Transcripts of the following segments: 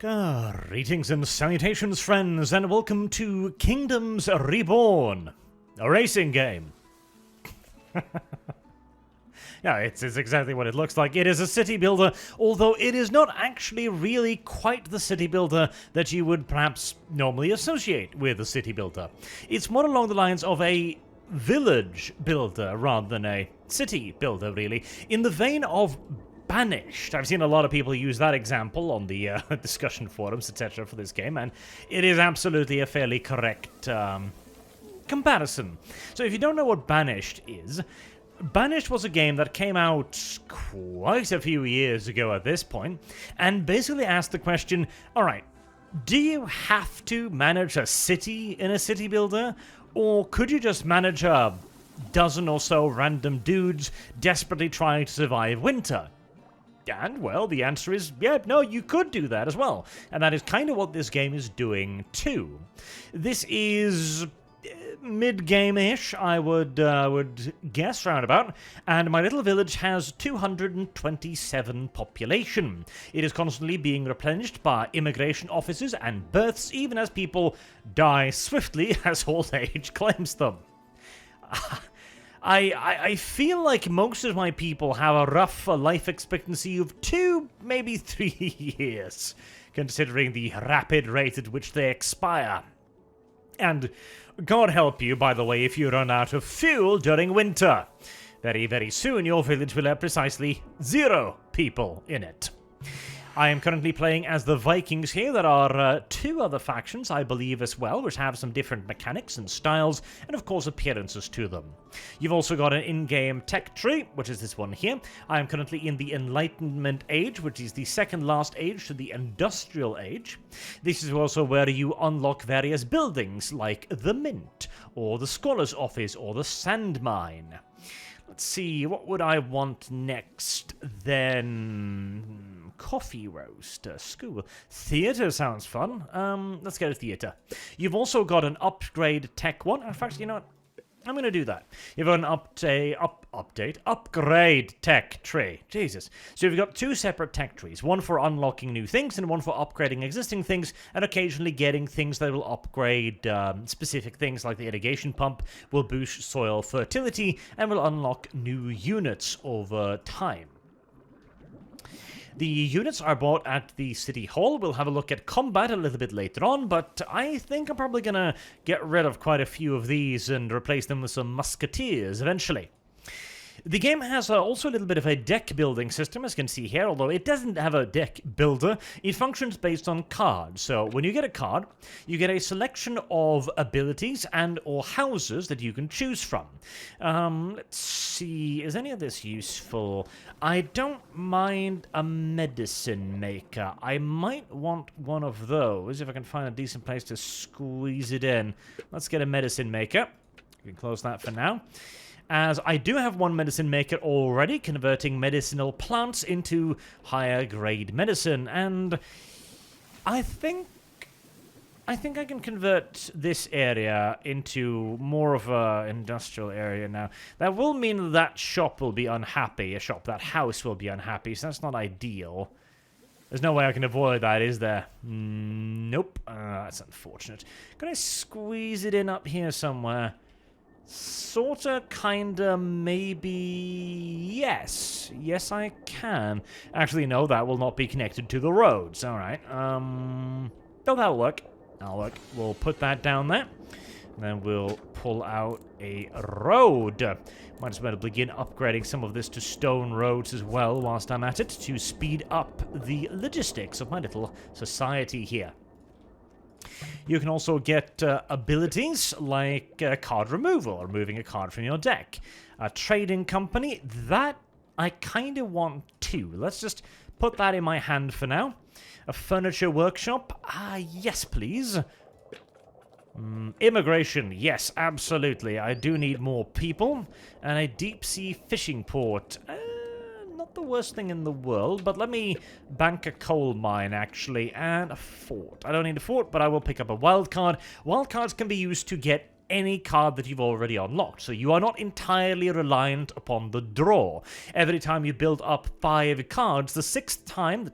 Greetings and salutations, friends, and welcome to Kingdoms Reborn, a racing game. Yeah, it's exactly what it looks like. It is a city builder, although it is not actually really quite the city builder that you would perhaps normally associate with a city builder. It's more along the lines of a village builder rather than a city builder, really, in the vein of Banished. I've seen a lot of people use that example on the discussion forums, etc. for this game, and it is absolutely a fairly correct comparison. So if you don't know what Banished is, Banished was a game that came out quite a few years ago at this point, and basically asked the question, alright, do you have to manage a city in a city builder, or could you just manage a dozen or so random dudes desperately trying to survive winter? And, well, the answer is, yeah, no, you could do that as well. And that is kind of what this game is doing, too. This is mid-game-ish, I would guess, roundabout, and my little village has 227 population. It is constantly being replenished by immigration officers and births, even as people die swiftly as old age claims them. I feel like most of my people have a rough life expectancy of 2, maybe 3 years, considering the rapid rate at which they expire. And God help you, by the way, if you run out of fuel during winter. Very, very soon your village will have precisely 0 people in it. I am currently playing as the Vikings here. There are 2 other factions, I believe, as well, which have some different mechanics and styles, and of course appearances to them. You've also got an in-game tech tree, which is this one here. I am currently in the Enlightenment Age, which is the second last age to the Industrial Age. This is also where you unlock various buildings, like the Mint, or the Scholar's Office, or the Sand Mine. Let's see, what would I want next then? Coffee roast, school. Theatre sounds fun. Let's go to theatre. You've also got an upgrade tech one. In fact, you know what? I'm going to do that. You've got an upgrade tech tree. Jesus. So you've got 2 separate tech trees. One for unlocking new things and one for upgrading existing things and occasionally getting things that will upgrade specific things, like the irrigation pump will boost soil fertility and will unlock new units over time. The units are bought at the City Hall. We'll have a look at combat a little bit later on, but I think I'm probably going to get rid of quite a few of these and replace them with some musketeers eventually. The game has also a little bit of a deck building system, as you can see here, although it doesn't have a deck builder. It functions based on cards. So when you get a card, you get a selection of abilities and or houses that you can choose from. Let's see, is any of this useful? I don't mind a medicine maker. I might want one of those if I can find a decent place to squeeze it in. Let's get a medicine maker. We can close that for now, as I do have one medicine maker already, converting medicinal plants into higher grade medicine, and I think I can convert this area into more of an industrial area now. That will mean that shop will be unhappy, that house will be unhappy, so that's not ideal. There's no way I can avoid that, is there? Nope. That's unfortunate. Can I squeeze it in up here somewhere? Sorta, kinda, maybe... Yes. Yes, I can. Actually, no, that will not be connected to the roads. Alright, oh, that'll work. That'll work. We'll put that down there. Then we'll pull out a road. Might as well begin upgrading some of this to stone roads as well whilst I'm at it, to speed up the logistics of my little society here. You can also get abilities like card removal, removing a card from your deck. A trading company, that I kind of want too. Let's just put that in my hand for now. A furniture workshop, yes please. Immigration, yes, absolutely. I do need more people. And a deep sea fishing port. Not the worst thing in the world, but let me bank a coal mine, actually, and a fort. I don't need a fort, but I will pick up a wild card. Wild cards can be used to get any card that you've already unlocked. So you are not entirely reliant upon the draw. Every time you build up 5 cards, the 6th time the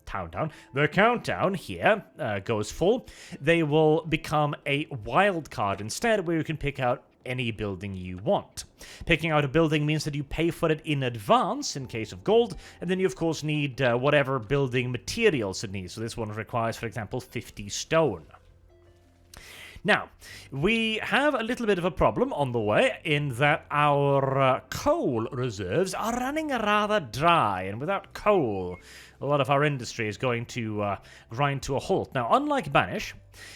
countdown here goes full, they will become a wild card instead, where you can pick out any building you want. Picking out a building means that you pay for it in advance in case of gold, and then you of course need whatever building materials it needs. So this one requires, for example, 50 stone. Now, we have a little bit of a problem on the way in that our coal reserves are running rather dry, and without coal, a lot of our industry is going to grind to a halt. Now, unlike Banish,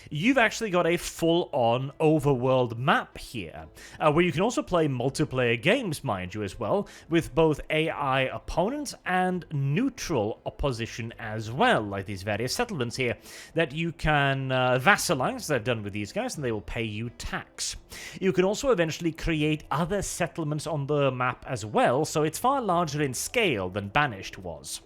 you've actually got a full-on overworld map here, where you can also play multiplayer games, mind you, as well, with both AI opponents and neutral opposition as well, like these various settlements here, that you can vassalize, as I've done with these guys, and they will pay you tax. You can also eventually create other settlements on the map as well, so it's far larger in scale than Banished was.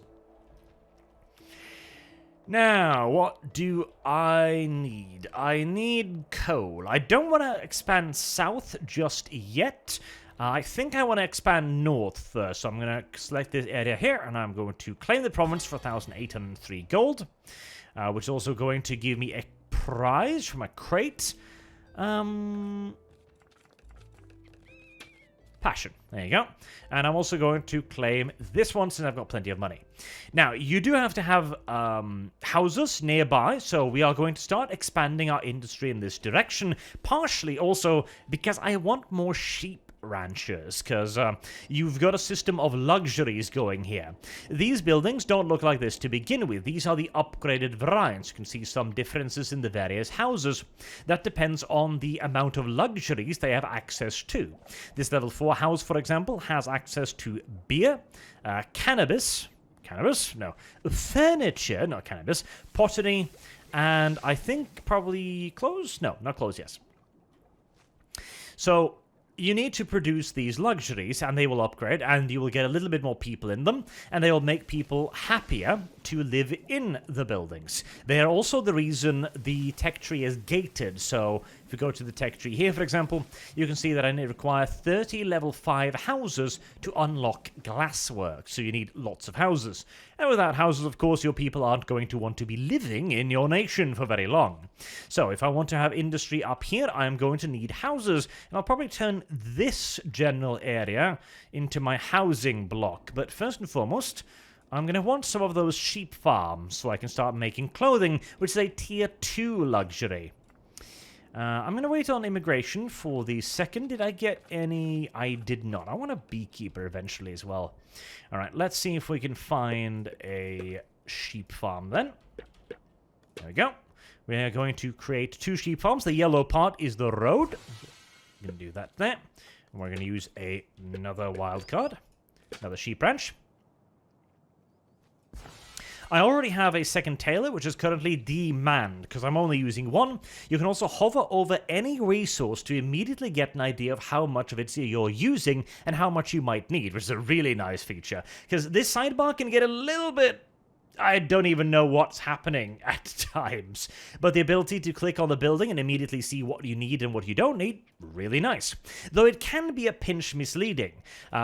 Now, what do I need? I need coal. I don't want to expand south just yet. I think I want to expand north first, so I'm going to select this area here, and I'm going to claim the province for 1,803 gold, which is also going to give me a prize from a crate. Passion. There you go. And I'm also going to claim this one since I've got plenty of money. Now, you do have to have houses nearby, so we are going to start expanding our industry in this direction, partially also because I want more sheep ranchers, because you've got a system of luxuries going here. These buildings don't look like this to begin with. These are the upgraded variants. You can see some differences in the various houses. That depends on the amount of luxuries they have access to. This level 4 house, for example, has access to beer, furniture, not cannabis, pottery, and I think probably clothes? No, not clothes, yes. So you need to produce these luxuries, and they will upgrade, and you will get a little bit more people in them, and they will make people happier to live in the buildings. They are also the reason the tech tree is gated, so if you go to the tech tree here, for example, you can see that I require 30 level 5 houses to unlock glasswork, so you need lots of houses. And without houses, of course, your people aren't going to want to be living in your nation for very long. So if I want to have industry up here, I'm going to need houses, and I'll probably turn this general area into my housing block. But first and foremost, I'm going to want some of those sheep farms so I can start making clothing, which is a tier 2 luxury. I'm going to wait on immigration for the second. Did I get any? I did not. I want a beekeeper eventually as well. All right, let's see if we can find a sheep farm then. There we go. We're going to create 2 sheep farms. The yellow part is the road. I'm going to do that there. And we're going to use another wild card, another sheep ranch. I already have a second tailor, which is currently demanned, because I'm only using one. You can also hover over any resource to immediately get an idea of how much of it you're using and how much you might need, which is a really nice feature, because this sidebar can get a little bit... I don't even know what's happening at times. But the ability to click on the building and immediately see what you need and what you don't need, really nice. Though it can be a pinch misleading.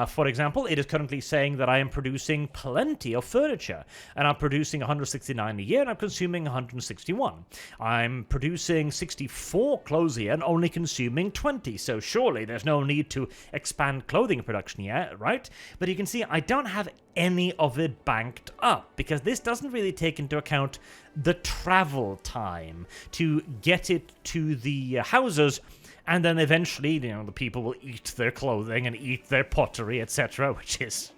For example, it is currently saying that I am producing plenty of furniture. And I'm producing 169 a year and I'm consuming 161. I'm producing 64 clothes a year and only consuming 20. So surely there's no need to expand clothing production yet, right? But you can see I don't have any of it banked up, because this doesn't really take into account the travel time to get it to the houses, and then eventually, you know, the people will eat their clothing and eat their pottery, etc., which is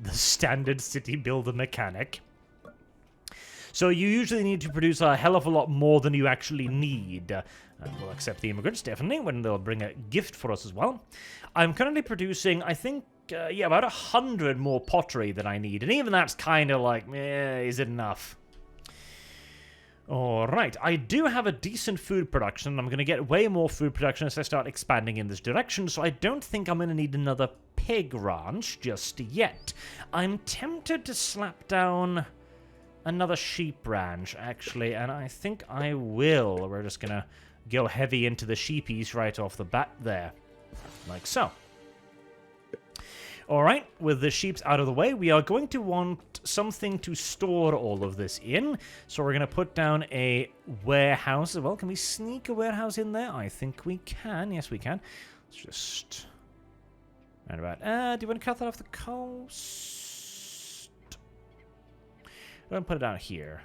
the standard city builder mechanic. So you usually need to produce a hell of a lot more than you actually need. We'll accept the immigrants, definitely, when they'll bring a gift for us as well. I'm currently producing, I think, about 100 more pottery than I need. And even that's kind of like, is it enough? Alright, I do have a decent food production. I'm going to get way more food production as I start expanding in this direction, so I don't think I'm going to need another pig ranch just yet. I'm tempted to slap down another sheep ranch, actually, and I think I will. We're just going to go heavy into the sheepies right off the bat there. Like so. Alright, with the sheeps out of the way, we are going to want something to store all of this in. So we're going to put down a warehouse as well. Can we sneak a warehouse in there? I think we can. Yes, we can. Let's just... Right about... do you want to cut that off the coast? I'm going to put it down here.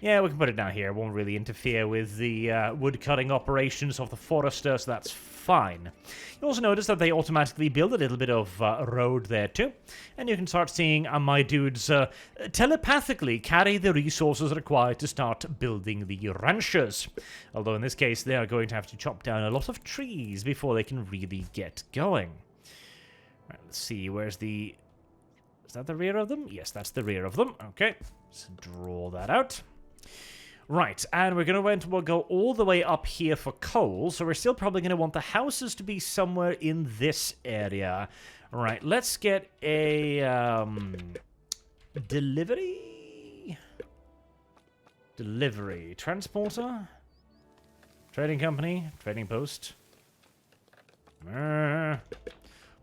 Yeah, we can put it down here. It won't really interfere with the wood-cutting operations of the forester, so that's fine. You also notice that they automatically build a little bit of road there too, and you can start seeing my dudes telepathically carry the resources required to start building the ranches. Although in this case, they are going to have to chop down a lot of trees before they can really get going. Right, let's see, where's the... Is that the rear of them? Yes, that's the rear of them. Okay, let's draw that out. Right, and we're going to go all the way up here for coal, so we're still probably going to want the houses to be somewhere in this area. Right, let's get a delivery? Delivery. Transporter? Trading company? Trading post?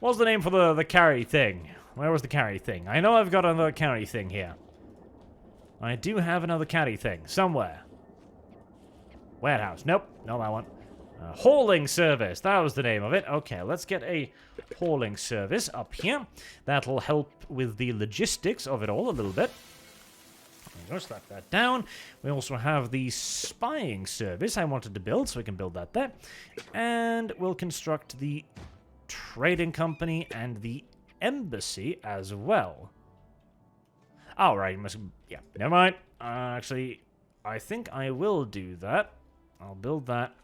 What's the name for the carry thing? Where was the carry thing? I know I've got another carry thing here. I do have another carry thing somewhere. Warehouse. Nope, not that one. Hauling service. That was the name of it. Okay, let's get a hauling service up here. That'll help with the logistics of it all a little bit. Just slap that down. We also have the spying service I wanted to build, so we can build that there. And we'll construct the trading company and the embassy as well. All right, yeah, never mind. Actually, I think I will do that. I'll build that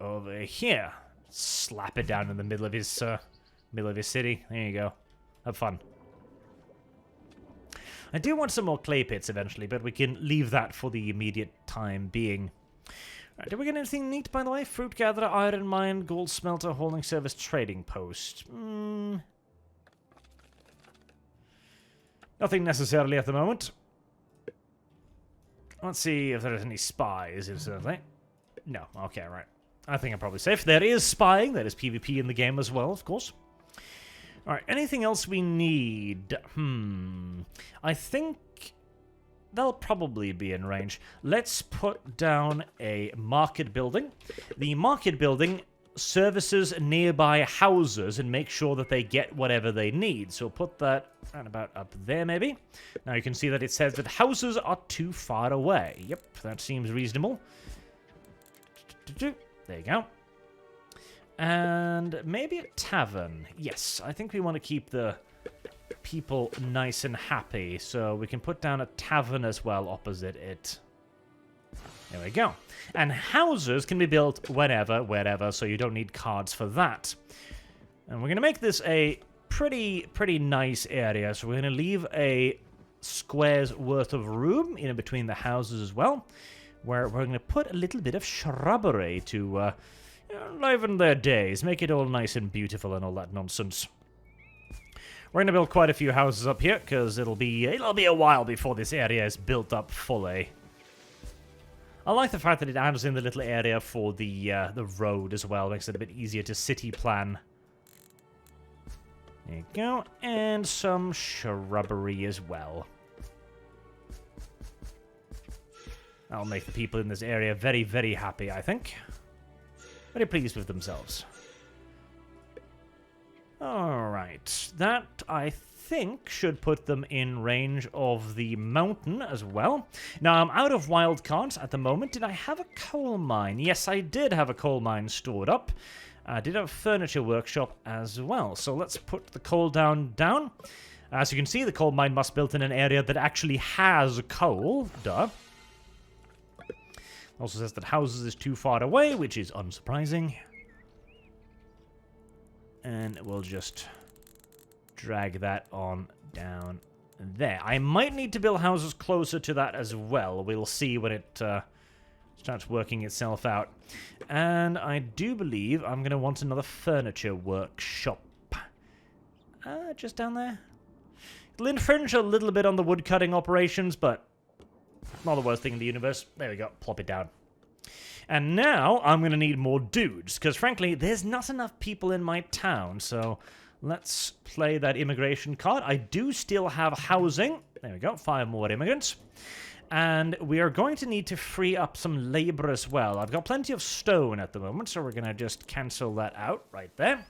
over here. Slap it down in the middle of his city. There you go. Have fun. I do want some more clay pits eventually, but we can leave that for the immediate time being. Right, did we get anything neat, by the way? Fruit gatherer, iron mine, gold smelter, hauling service, trading post. Nothing necessarily at the moment. Let's see if there is any spies, incidentally. No, okay, right. I think I'm probably safe. There is spying. There is PvP in the game as well, of course. Alright, anything else we need? I think they'll probably be in range. Let's put down a market building. The market building services nearby houses and make sure that they get whatever they need. So put that at about up there, maybe. Now you can see that it says that houses are too far away. Yep, that seems reasonable. There you go. And maybe a tavern. Yes, I think we want to keep the people nice and happy, so we can put down a tavern as well opposite it. There we go. And houses can be built whenever, wherever, so you don't need cards for that. And we're going to make this a pretty nice area, so we're going to leave a square's worth of room in between the houses as well, where we're going to put a little bit of shrubbery to liven their days, make it all nice and beautiful and all that nonsense. We're going to build quite a few houses up here, because it'll be a while before this area is built up fully. I like the fact that it adds in the little area for the road as well. Makes it a bit easier to city plan. There you go. And some shrubbery as well. That'll make the people in this area very, very happy, I think. Very pleased with themselves. Alright. That, I think, should put them in range of the mountain as well. Now, I'm out of wild cards at the moment. Did I have a coal mine? Yes, I did have a coal mine stored up. I did have a furniture workshop as well. So let's put the coal down. As you can see, the coal mine must be built in an area that actually has coal. Duh. Also says that houses is too far away, which is unsurprising. And we'll just drag that on down there. I might need to build houses closer to that as well. We'll see when it starts working itself out. And I do believe I'm going to want another furniture workshop. Just down there. It'll infringe a little bit on the woodcutting operations, but not the worst thing in the universe. There we go. Plop it down. And now I'm going to need more dudes, because frankly, there's not enough people in my town, so let's play that immigration card. I do still have housing. There we go, 5 more immigrants. And we are going to need to free up some labor as well. I've got plenty of stone at the moment, so we're going to just cancel that out right there.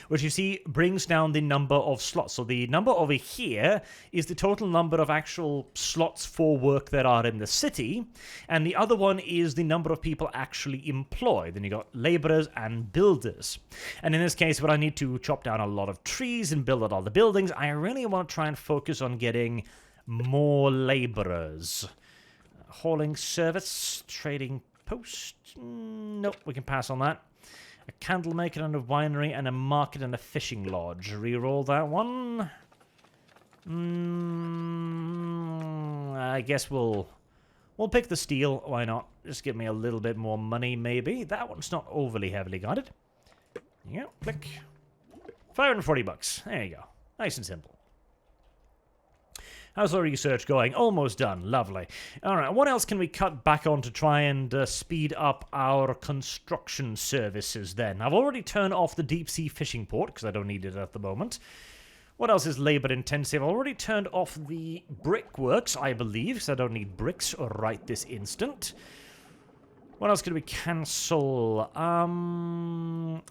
Which you see brings down the number of slots. So the number over here is the total number of actual slots for work that are in the city. And the other one is the number of people actually employed. Then you got laborers and builders. And in this case, where I need to chop down a lot of trees and build out all the buildings, I really want to try and focus on getting more laborers. Hauling service, trading post. Nope, we can pass on that. A candle maker and a winery and a market and a fishing lodge. Reroll that one. I guess we'll pick the steel. Why not? Just give me a little bit more money, maybe. That one's not overly heavily guarded. Yeah, click. 540 bucks. There you go. Nice and simple. How's our research going? Almost done. Lovely. Alright, what else can we cut back on to try and speed up our construction services then? I've already turned off the deep sea fishing port because I don't need it at the moment. What else is labor intensive? I've already turned off the brickworks, I believe, because I don't need bricks right this instant. What else can we cancel? I'm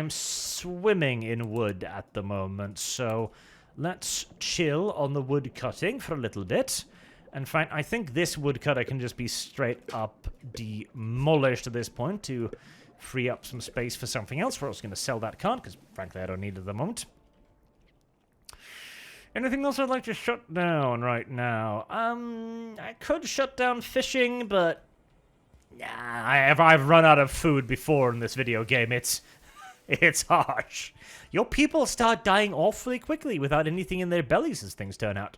swimming in wood at the moment, so let's chill on the wood cutting for a little bit. In fact, I think this woodcutter can just be straight up demolished at this point to free up some space for something else. We're also going to sell that card, because frankly I don't need it at the moment. Anything else I'd like to shut down right now? I could shut down fishing, but yeah, I've run out of food before in this video game. It's harsh. Your people start dying awfully quickly without anything in their bellies as things turn out.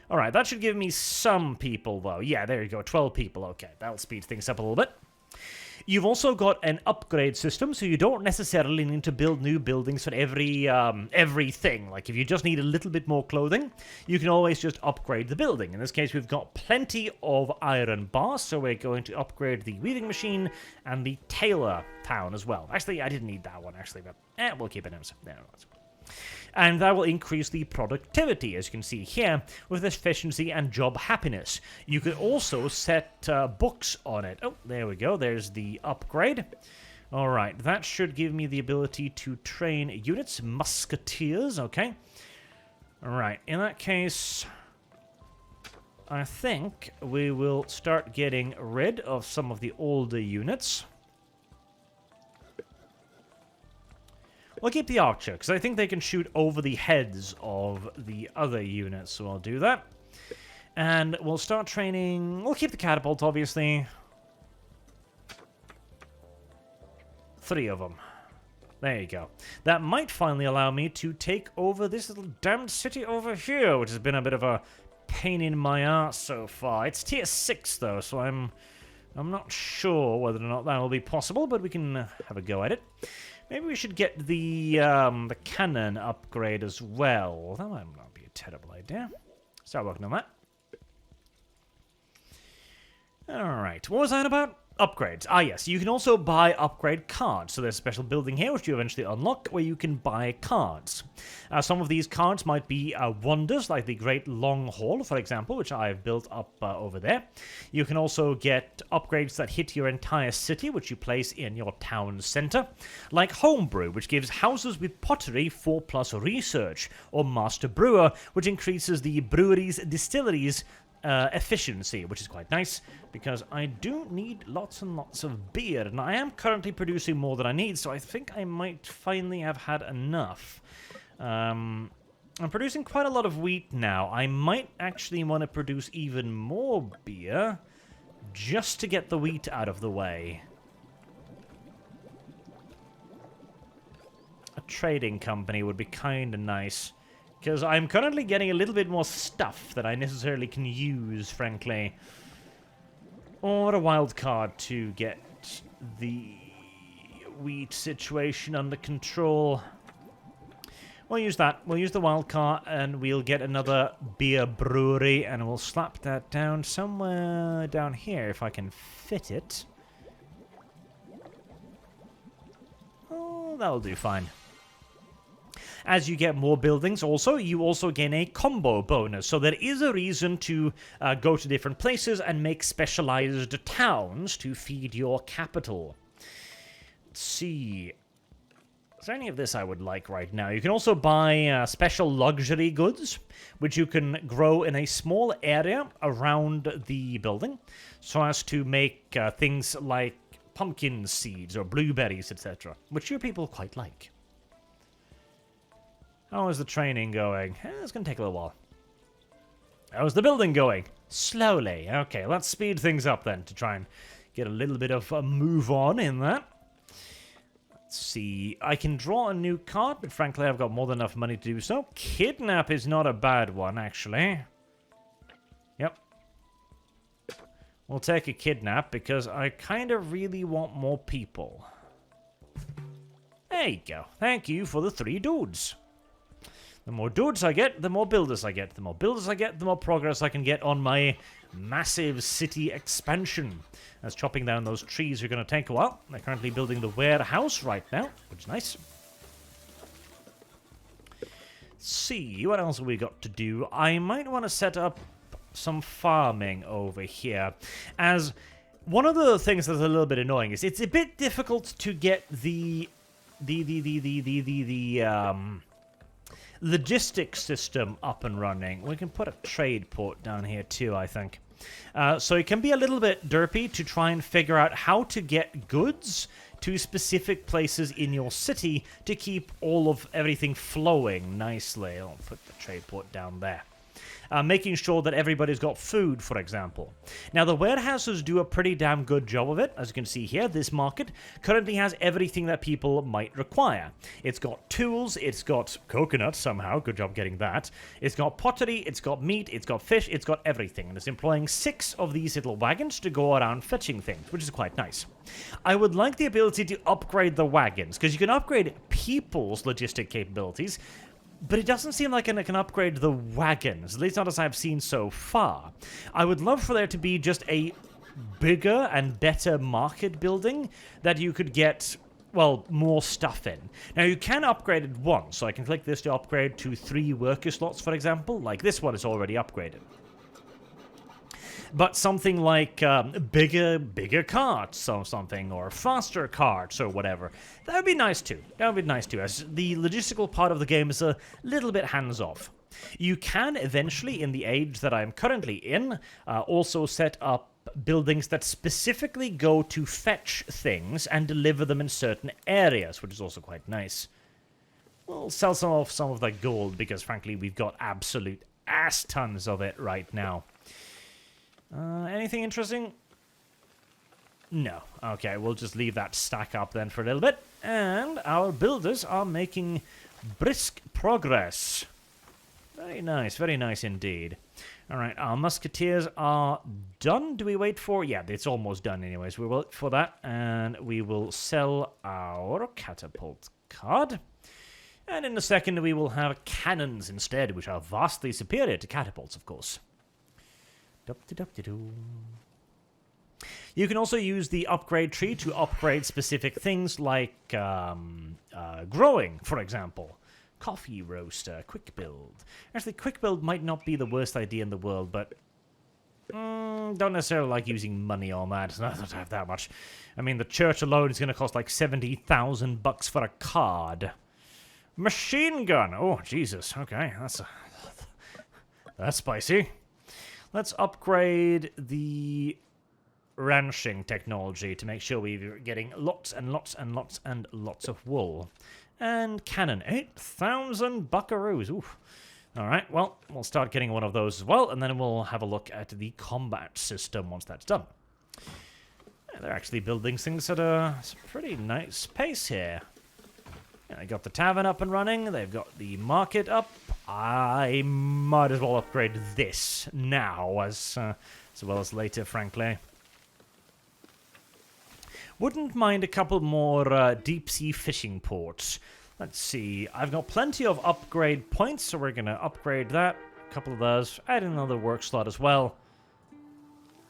Alright, that should give me some people, though. Yeah, there you go, 12 people. Okay, that'll speed things up a little bit. You've also got an upgrade system, so you don't necessarily need to build new buildings for everything. Like, if you just need a little bit more clothing, you can always just upgrade the building. In this case, we've got plenty of iron bars, so we're going to upgrade the weaving machine and the tailor town as well. Actually, I didn't need that one, actually, but we'll keep it in. There it was. And that will increase the productivity, as you can see here, with efficiency and job happiness. You could also set books on it. Oh, there we go. There's the upgrade. All right, that should give me the ability to train units, musketeers, okay. All right, in that case, I think we will start getting rid of some of the older units. We'll keep the archer, because I think they can shoot over the heads of the other units, so I'll do that. And we'll start training. We'll keep the catapult, obviously. 3 of them. There you go. That might finally allow me to take over this little damned city over here, which has been a bit of a pain in my ass so far. It's tier 6, though, so I'm not sure whether or not that will be possible, but we can have a go at it. Maybe we should get the cannon upgrade as well. That might not be a terrible idea. Start working on that. Alright, what was that about? Upgrades. Ah, yes, you can also buy upgrade cards. So there's a special building here which you eventually unlock where you can buy cards. Some of these cards might be wonders, like the Great Long Hall, for example, which I've built up over there. You can also get upgrades that hit your entire city, which you place in your town center, like Homebrew, which gives houses with pottery 4+ research, or Master Brewer, which increases the brewery's distilleries efficiency, which is quite nice, because I do need lots and lots of beer, and I am currently producing more than I need, so I think I might finally have had enough. I'm producing quite a lot of wheat now. I might actually want to produce even more beer, just to get the wheat out of the way. A trading company would be kind of nice. Because I'm currently getting a little bit more stuff that I necessarily can use, frankly. Or a wild card to get the wheat situation under control. We'll use that. We'll use the wild cart, and we'll get another beer brewery, and we'll slap that down somewhere down here if I can fit it. Oh, that'll do fine. As you get more buildings also, you also gain a combo bonus. So there is a reason to go to different places and make specialized towns to feed your capital. Let's see. Is there any of this I would like right now? You can also buy special luxury goods, which you can grow in a small area around the building, so as to make things like pumpkin seeds or blueberries, etc., which your people quite like. How is the training going? It's going to take a little while. How's the building going? Slowly. Okay, let's speed things up then to try and get a little bit of a move on in that. Let's see. I can draw a new card, but frankly, I've got more than enough money to do so. Kidnap is not a bad one, actually. Yep. We'll take a kidnap because I kind of really want more people. There you go. Thank you for the 3 dudes. The more dudes I get, the more builders I get. The more builders I get, the more progress I can get on my massive city expansion. As chopping down those trees are going to take a while. They're currently building the warehouse right now, which is nice. Let's see, what else have we got to do? I might want to set up some farming over here. As one of the things that's a little bit annoying is it's a bit difficult to get the logistics system up and running. We can put a trade port down here too, I think. So it can be a little bit derpy to try and figure out how to get goods to specific places in your city to keep all of everything flowing nicely. I'll put the trade port down there. Making sure that everybody's got food, for example. Now, the warehouses do a pretty damn good job of it. As you can see here, this market currently has everything that people might require. It's got tools, it's got coconut somehow, good job getting that. It's got pottery, it's got meat, it's got fish, it's got everything. And it's employing 6 of these little wagons to go around fetching things, which is quite nice. I would like the ability to upgrade the wagons, because you can upgrade people's logistic capabilities, but it doesn't seem like it can upgrade the wagons, at least not as I've seen so far. I would love for there to be just a bigger and better market building that you could get, well, more stuff in. Now, you can upgrade it once, so I can click this to upgrade to 3 worker slots, for example. Like this one is already upgraded. But something like bigger carts or something, or faster carts or whatever, that would be nice too. That would be nice too, as the logistical part of the game is a little bit hands-off. You can eventually, in the age that I'm currently in, also set up buildings that specifically go to fetch things and deliver them in certain areas, which is also quite nice. We'll sell some of that gold because, frankly, we've got absolute ass tons of it right now. Anything interesting? No. Okay, we'll just leave that stack up then for a little bit. And our builders are making brisk progress. Very nice indeed. Alright, our musketeers are done. Do we wait for... Yeah, it's almost done anyways. We will wait for that, and we will sell our catapult card. And in a second, we will have cannons instead, which are vastly superior to catapults, of course. You can also use the upgrade tree to upgrade specific things like growing, for example. Coffee roaster, quick build. Actually, quick build might not be the worst idea in the world, but don't necessarily like using money on that. I don't have that much. I mean, the church alone is going to cost like 70,000 bucks for a card. Machine gun. Oh, Jesus. Okay, that's spicy. Let's upgrade the ranching technology to make sure we're getting lots and lots and lots and lots of wool. And cannon, 8,000 buckaroos. Oof. Alright, well, we'll start getting one of those as well, and then we'll have a look at the combat system once that's done. Yeah, they're actually building things at a pretty nice pace here. Yeah, they got the tavern up and running, they've got the market up. I might as well upgrade this now as well as later, frankly. Wouldn't mind a couple more deep-sea fishing ports. Let's see. I've got plenty of upgrade points, so we're going to upgrade that. A couple of those. Add another work slot as well.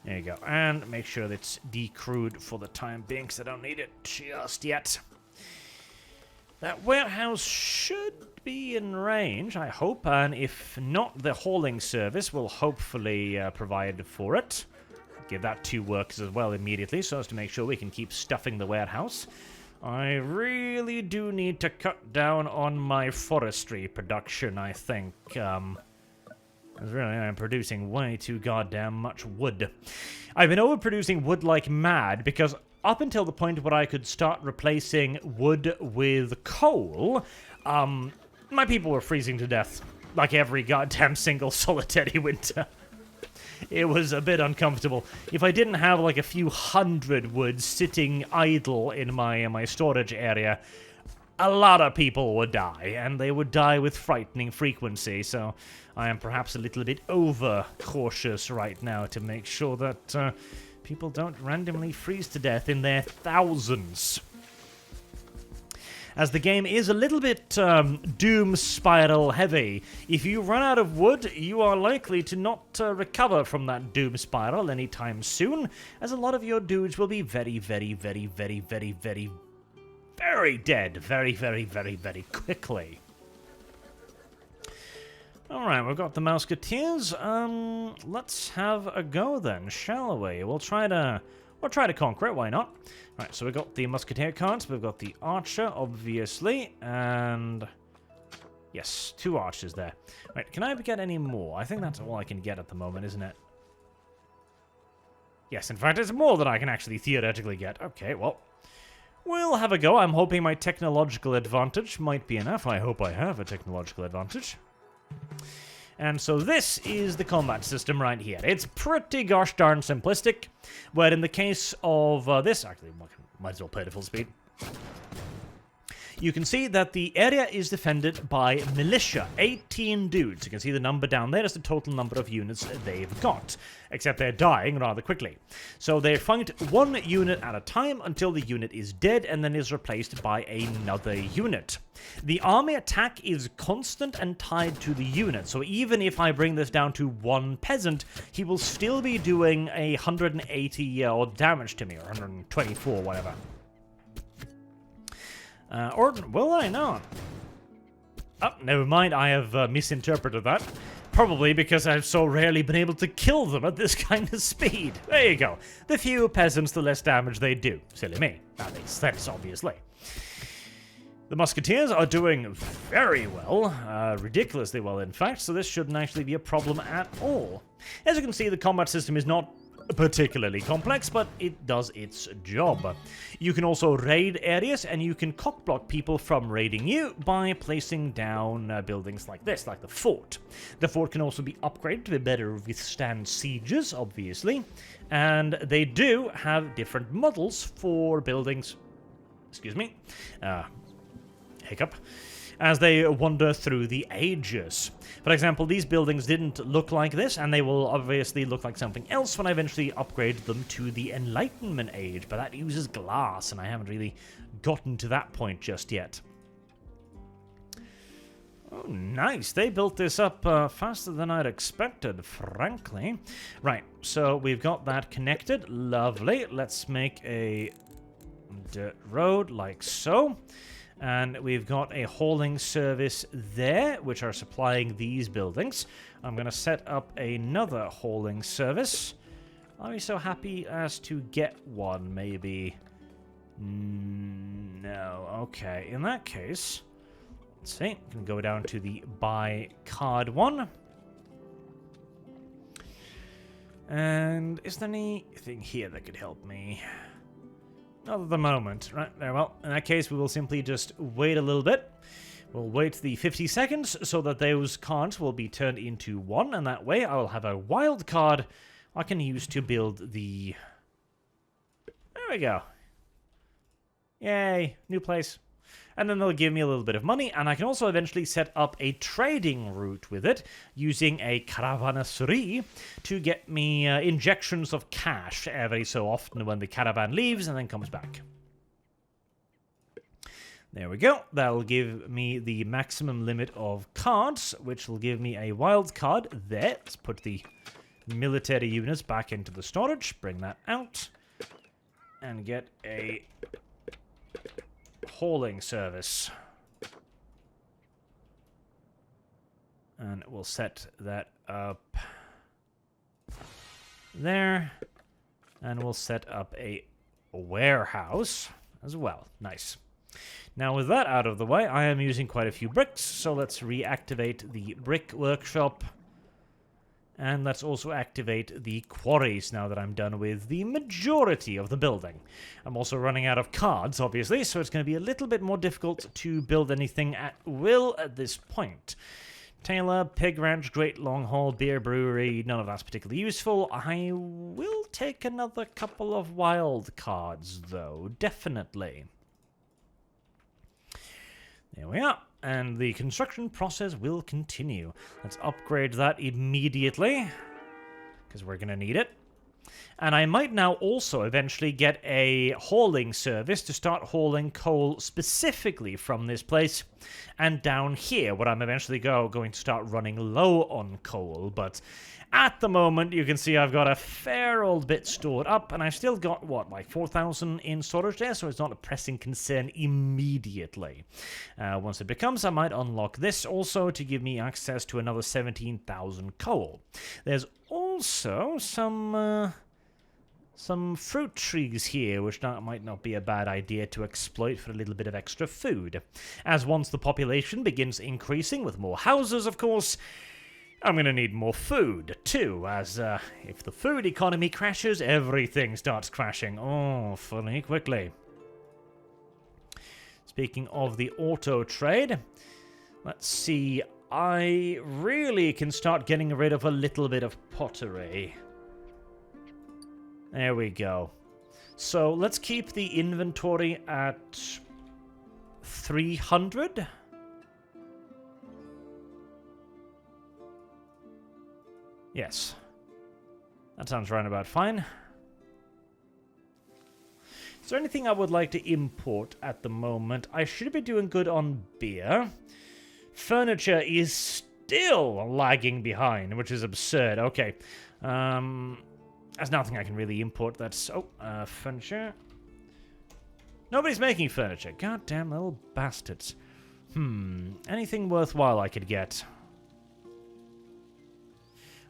There you go. And make sure that it's decrewed for the time being, because I don't need it just yet. That warehouse should be in range, I hope. And if not, the hauling service will hopefully provide for it. Give that 2 workers as well immediately, so as to make sure we can keep stuffing the warehouse. I really do need to cut down on my forestry production, I think. I'm producing way too goddamn much wood. I've been overproducing wood like mad, because up until the point where I could start replacing wood with coal, my people were freezing to death, like every goddamn single solitary winter. It was a bit uncomfortable. If I didn't have like a few hundred wood sitting idle in my storage area, a lot of people would die, and they would die with frightening frequency, so I am perhaps a little bit over-cautious right now to make sure that people don't randomly freeze to death in their thousands. As the game is a little bit doom spiral heavy. If you run out of wood, you are likely to not recover from that doom spiral anytime soon, as a lot of your dudes will be very, very, very, very, very, very, very dead very, very, very, very quickly. Alright, we've got the Musketeers. Let's have a go then, shall we? We'll try to conquer it, why not? Right, so we've got the Musketeer cards, we've got the Archer, obviously, and... yes, 2 Archers there. Right, can I get any more? I think that's all I can get at the moment, isn't it? Yes, in fact, it's more than I can actually theoretically get. Okay, well, we'll have a go. I'm hoping my technological advantage might be enough. I hope I have a technological advantage. And so this is the combat system right here. It's pretty gosh darn simplistic, but in the case of this, actually, might as well play it at full speed. You can see that the area is defended by militia, 18 dudes. You can see the number down there is the total number of units they've got, except they're dying rather quickly. So they fight 1 unit at a time until the unit is dead and then is replaced by another unit. The army attack is constant and tied to the unit, so even if I bring this down to 1 peasant, he will still be doing 180 odd damage to me, or 124, whatever. Or will I not? Oh, never mind, I have misinterpreted that. Probably because I've so rarely been able to kill them at this kind of speed. There you go. The fewer peasants, the less damage they do. Silly me. That makes sense, obviously. The Musketeers are doing very well, ridiculously well in fact, so this shouldn't actually be a problem at all. As you can see, the combat system is not particularly complex, but it does its job. You can also raid areas, and you can cockblock people from raiding you by placing down buildings like this, like the fort. The fort can also be upgraded to better withstand sieges, obviously, and they do have different models for buildings. Excuse me. Hiccup. As they wander through the ages. For example, these buildings didn't look like this, and they will obviously look like something else when I eventually upgrade them to the Enlightenment Age, but that uses glass, and I haven't really gotten to that point just yet. Oh, nice. They built this up faster than I'd expected, frankly. Right, so we've got that connected. Lovely. Let's make a dirt road like so. And we've got a hauling service there, which are supplying these buildings. I'm going to set up another hauling service. I'll be so happy as to get one, maybe. No. Okay, in that case, let's see. We can go down to the buy card one. And is there anything here that could help me? Not at the moment. Right, very well. In that case, we will simply just wait a little bit. We'll wait the 50 seconds so that those cards will be turned into 1, and that way I will have a wild card I can use to build the... There we go. Yay, new place. And then they'll give me a little bit of money, and I can also eventually set up a trading route with it, using a caravanserie to get me injections of cash every so often when the caravan leaves and then comes back. There we go. That'll give me the maximum limit of cards, which will give me a wild card there. Let's put the military units back into the storage. Bring that out. And get a hauling service. And we'll set that up there. And we'll set up a warehouse as well. Nice. Now with that out of the way, I am using quite a few bricks, so let's reactivate the brick workshop. And let's also activate the quarries now that I'm done with the majority of the building. I'm also running out of cards, obviously, so it's going to be a little bit more difficult to build anything at will at this point. Tailor, Pig Ranch, Great Long Haul, Beer Brewery, none of that's particularly useful. I will take another couple of wild cards, though, definitely. There we are, and the construction process will continue. Let's upgrade that immediately, because we're going to need it. And I might now also eventually get a hauling service to start hauling coal specifically from this place and down here, where I'm eventually going to start running low on coal. But at the moment, you can see I've got a fair old bit stored up, and I've still got, what, like 4,000 in storage there, so it's not a pressing concern immediately. Once it becomes, I might unlock this also to give me access to another 17,000 coal. There's also some fruit trees here, which might not be a bad idea to exploit for a little bit of extra food. As once the population begins increasing with more houses, of course, I'm going to need more food, too, as if the food economy crashes, everything starts crashing. Oh, funny quickly. Speaking of the auto trade, let's see, I really can start getting rid of a little bit of pottery. There we go. So let's keep the inventory at 300. Yes. That sounds right about fine. Is there anything I would like to import at the moment? I should be doing good on beer. Furniture is still lagging behind, which is absurd. Okay. There's nothing I can really import that's... Oh, furniture. Nobody's making furniture. Goddamn little bastards. Anything worthwhile I could get?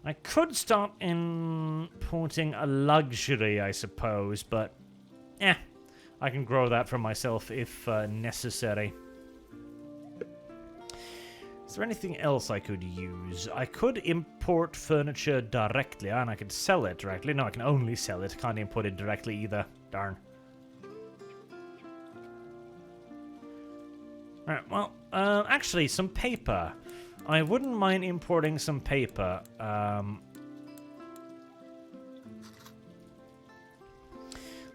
I could start importing a luxury, I suppose, but... I can grow that for myself if necessary. Is there anything else I could use? I could import furniture directly, and I could sell it directly. No, I can only sell it. Can't import it directly either. Darn. Alright, well, actually, some paper. I wouldn't mind importing some paper.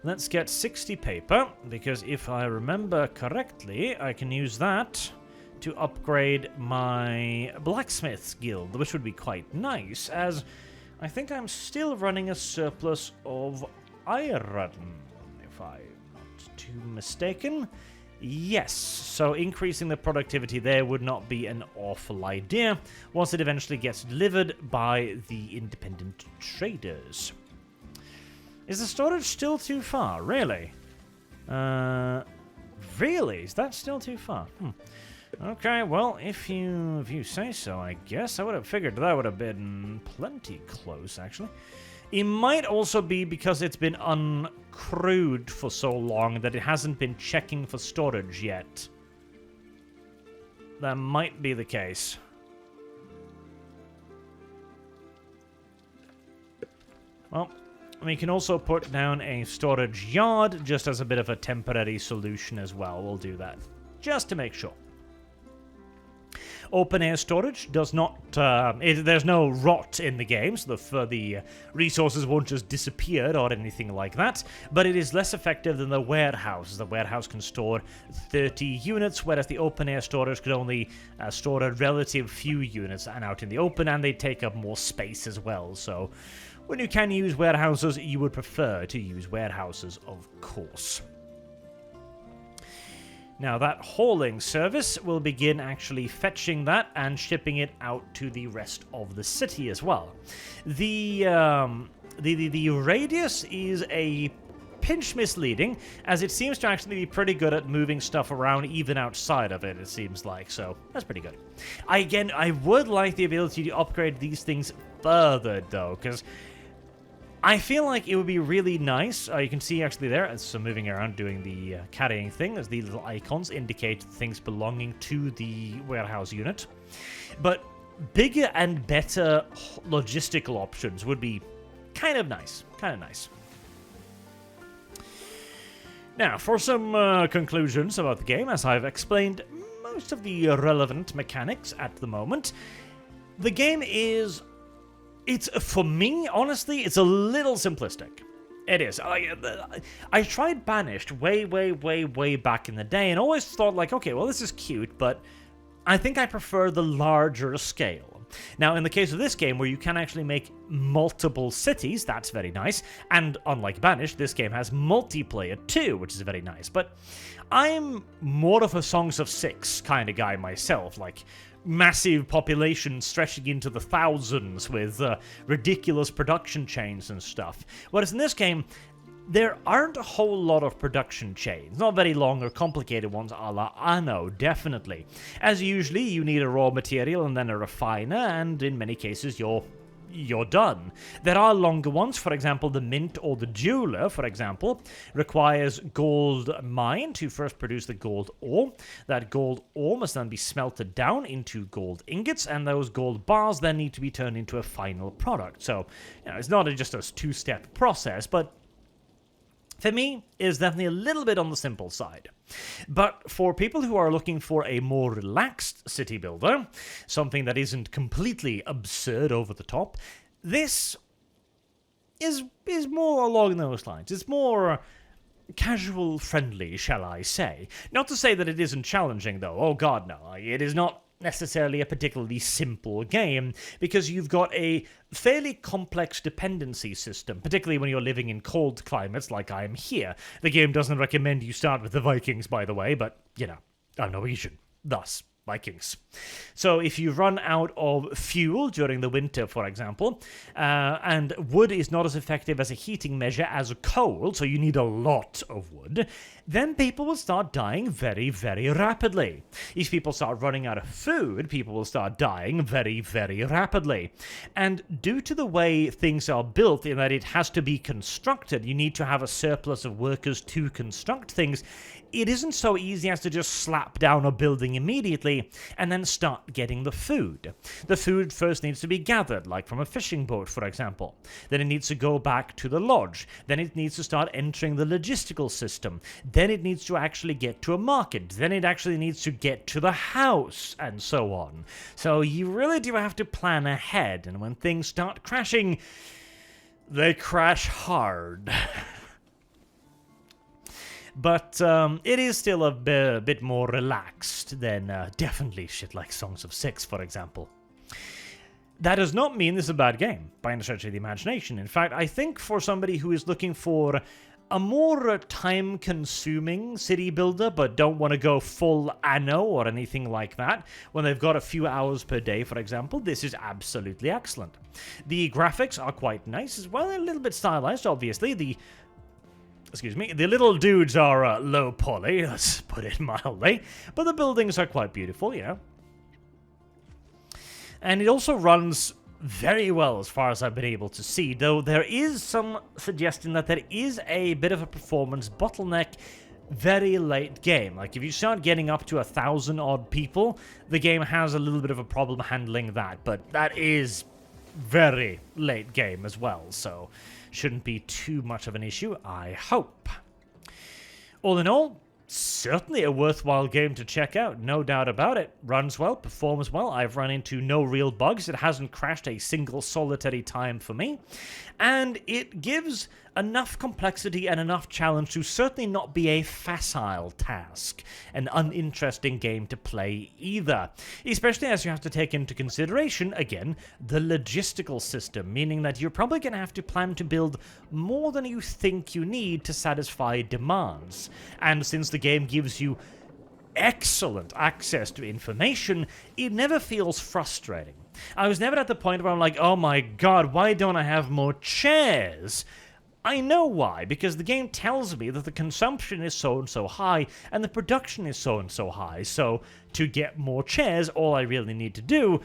Let's get 60 paper, because if I remember correctly, I can use that to upgrade my blacksmith's guild, which would be quite nice, as I think I'm still running a surplus of iron, if I'm not too mistaken. Yes, so increasing the productivity there would not be an awful idea once it eventually gets delivered by the independent traders. Is the storage still too far? Really? Really? Is that still too far? Okay, well, if you say so, I guess. I would have figured that would have been plenty close, actually. It might also be because it's been uncrewed for so long that it hasn't been checking for storage yet. That might be the case. Well, we can also put down a storage yard just as a bit of a temporary solution as well. We'll do that just to make sure. Open air storage does not, there's no rot in the game, so the resources won't just disappear or anything like that, but it is less effective than the warehouse. The warehouse can store 30 units, whereas the open air storage could only store a relative few units and out in the open, and they take up more space as well. So when you can use warehouses, you would prefer to use warehouses, of course. Now that hauling service will begin actually fetching that and shipping it out to the rest of the city as well. The radius is a pinch misleading, as it seems to actually be pretty good at moving stuff around even outside of it, it seems like, so that's pretty good. I would like the ability to upgrade these things further, though, because I feel like it would be really nice. You can see actually there, as I'm moving around doing the carrying thing, as these little icons indicate things belonging to the warehouse unit. But bigger and better logistical options would be kind of nice. Now, for some conclusions about the game, as I've explained most of the relevant mechanics at the moment, the game is... for me, honestly, it's a little simplistic. It is. I tried Banished way back in the day and always thought like, okay, well, this is cute, but I think I prefer the larger scale. Now, in the case of this game, where you can actually make multiple cities, that's very nice. And unlike Banished, this game has multiplayer too, which is very nice. But I'm more of a Songs of Six kind of guy myself, like massive population stretching into the thousands with ridiculous production chains and stuff. Whereas in this game, there aren't a whole lot of production chains. Not very long or complicated ones a la Anno, definitely. As usually, you need a raw material and then a refiner, and in many cases, you're done. There are longer ones, for example, the Mint or the Jeweler, for example, requires gold mine to first produce the gold ore. That gold ore must then be smelted down into gold ingots, and those gold bars then need to be turned into a final product. So, it's not just a two-step process, but for me, it is definitely a little bit on the simple side. But for people who are looking for a more relaxed city builder, something that isn't completely absurd over the top, this is more along those lines. It's more casual friendly, shall I say. Not to say that it isn't challenging, though. Oh god, no. It is not necessarily a particularly simple game, because you've got a fairly complex dependency system, particularly when you're living in cold climates like I am here. The game doesn't recommend you start with the Vikings, by the way, but, I'm Norwegian. Thus, Vikings. So if you run out of fuel during the winter, for example, and wood is not as effective as a heating measure as coal, so you need a lot of wood, then people will start dying very, very rapidly. If people start running out of food, people will start dying very, very rapidly. And due to the way things are built, in that it has to be constructed, you need to have a surplus of workers to construct things, it isn't so easy as to just slap down a building immediately and then start getting the food. The food first needs to be gathered, like from a fishing boat, for example. Then it needs to go back to the lodge. Then it needs to start entering the logistical system. Then it needs to actually get to a market. Then it actually needs to get to the house, and so on. So you really do have to plan ahead, and when things start crashing, they crash hard. But it is still a bit more relaxed than definitely shit like Songs of Six, for example. That does not mean this is a bad game, by any stretch of the imagination. In fact, I think for somebody who is looking for a more time-consuming city builder, but don't want to go full Anno or anything like that, when they've got a few hours per day, for example, this is absolutely excellent. The graphics are quite nice as well, a little bit stylized, obviously. The little dudes are low poly, let's put it mildly, but the buildings are quite beautiful, And it also runs very well as far as I've been able to see, though there is some suggestion that there is a bit of a performance bottleneck very late game. Like, if you start getting up to 1,000 odd people, the game has a little bit of a problem handling that, but that is very late game as well, so shouldn't be too much of an issue, I hope. All in all, certainly a worthwhile game to check out, no doubt about it. Runs well, performs well, I've run into no real bugs, it hasn't crashed a single solitary time for me, and it gives enough complexity and enough challenge to certainly not be a facile task, an uninteresting game to play either, especially as you have to take into consideration, again, the logistical system, meaning that you're probably going to have to plan to build more than you think you need to satisfy demands, and since the game gives you excellent access to information, it never feels frustrating. I was never at the point where I'm like, oh my god, why don't I have more chairs? I know why, because the game tells me that the consumption is so and so high, and the production is so and so high, so to get more chairs, all I really need to do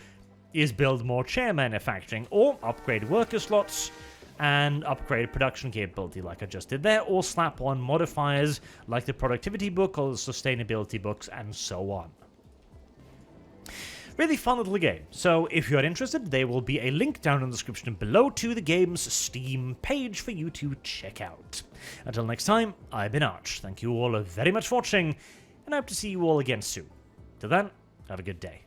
is build more chair manufacturing, or upgrade worker slots, and upgrade production capability like I just did there, or slap on modifiers like the productivity book or the sustainability books, and so on. Really fun little game, so if you're interested, there will be a link down in the description below to the game's Steam page for you to check out. Until next time, I've been Arch. Thank you all very much for watching, and I hope to see you all again soon. Till then, have a good day.